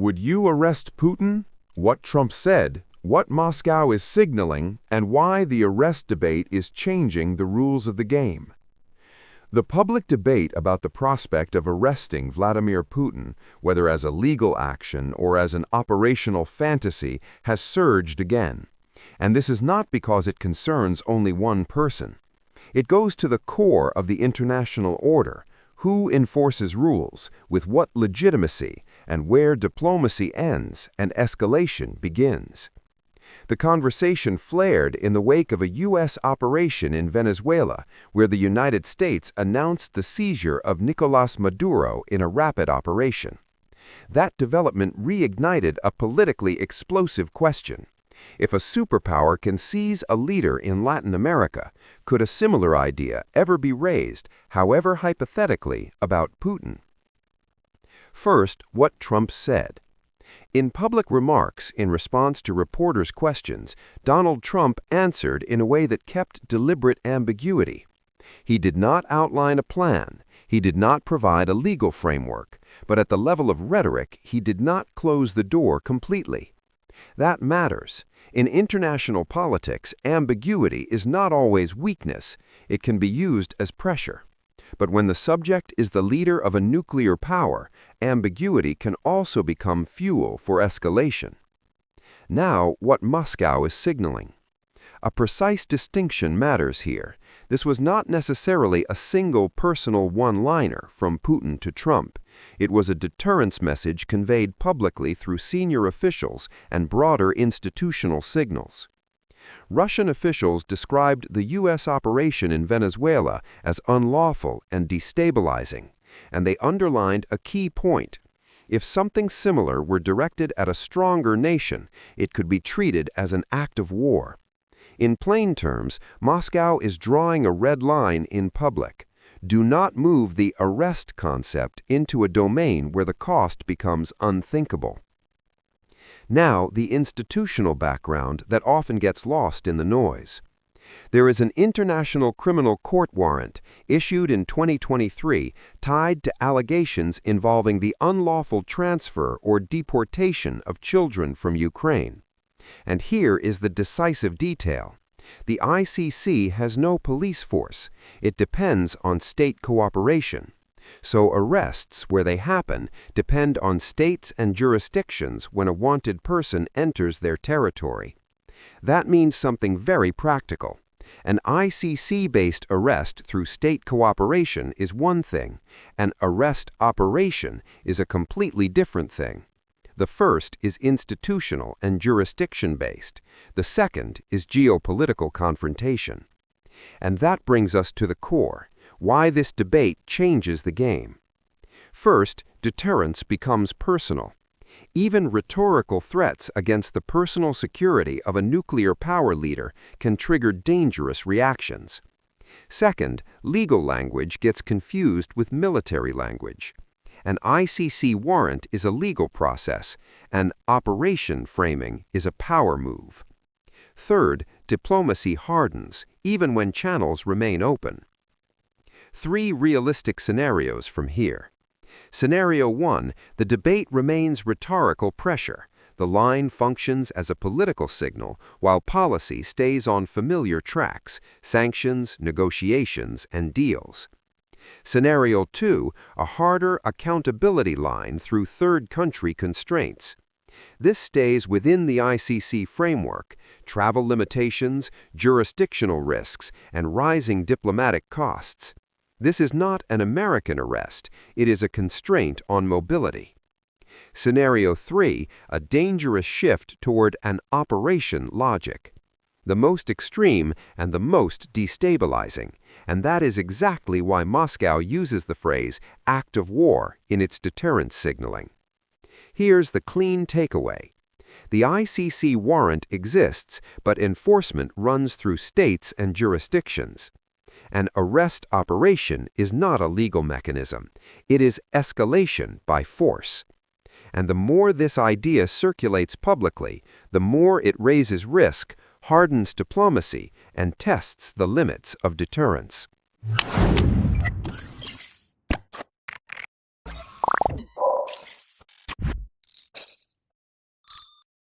Would you arrest Putin? What Trump said, what Moscow is signaling, and why the arrest debate is changing the rules of the game. The public debate about the prospect of arresting Vladimir Putin, whether as a legal action or as an operational fantasy, has surged again. And this is not because it concerns only one person. It goes to the core of the international order. Who enforces rules, with what legitimacy, and where diplomacy ends and escalation begins. The conversation flared in the wake of a U.S. operation in Venezuela, where the United States announced the seizure of Nicolás Maduro in a rapid operation. That development reignited a politically explosive question. If a superpower can seize a leader in Latin America, could a similar idea ever be raised, however hypothetically, about Putin? First, what Trump said. In public remarks in response to reporters' questions, Donald Trump answered in a way that kept deliberate ambiguity. He did not outline a plan. He did not provide a legal framework. But at the level of rhetoric, he did not close the door completely. That matters. In international politics, ambiguity is not always weakness. It can be used as pressure. But when the subject is the leader of a nuclear power, ambiguity can also become fuel for escalation. Now, what Moscow is signaling. A precise distinction matters here. This was not necessarily a single personal one-liner from Putin to Trump. It was a deterrence message conveyed publicly through senior officials and broader institutional signals. Russian officials described the U.S. operation in Venezuela as unlawful and destabilizing, and they underlined a key point. If something similar were directed at a stronger nation, it could be treated as an act of war. In plain terms, Moscow is drawing a red line in public. Do not move the arrest concept into a domain where the cost becomes unthinkable. Now, the institutional background that often gets lost in the noise. There is an International Criminal Court warrant issued in 2023 tied to allegations involving the unlawful transfer or deportation of children from Ukraine. And here is the decisive detail. The ICC has no police force. It depends on state cooperation. So arrests, where they happen, depend on states and jurisdictions when a wanted person enters their territory. That means something very practical. An ICC-based arrest through state cooperation is one thing. An arrest operation is a completely different thing. The first is institutional and jurisdiction-based. The second is geopolitical confrontation. And that brings us to the core. Why this debate changes the game. First, deterrence becomes personal. Even rhetorical threats against the personal security of a nuclear power leader can trigger dangerous reactions. Second, legal language gets confused with military language. An ICC warrant is a legal process. An operation framing is a power move. Third, diplomacy hardens, even when channels remain open. 3 realistic scenarios from here. Scenario 1, the debate remains rhetorical pressure. The line functions as a political signal, while policy stays on familiar tracks, sanctions, negotiations, and deals. Scenario 2, a harder accountability line through third country constraints. This stays within the ICC framework, travel limitations, jurisdictional risks, and rising diplomatic costs. This is not an American arrest, it is a constraint on mobility. Scenario 3, a dangerous shift toward an operation logic. The most extreme and the most destabilizing, and that is exactly why Moscow uses the phrase act of war in its deterrence signaling. Here's the clean takeaway. The ICC warrant exists, but enforcement runs through states and jurisdictions. An arrest operation is not a legal mechanism. It is escalation by force. And the more this idea circulates publicly, the more it raises risk, hardens diplomacy, and tests the limits of deterrence.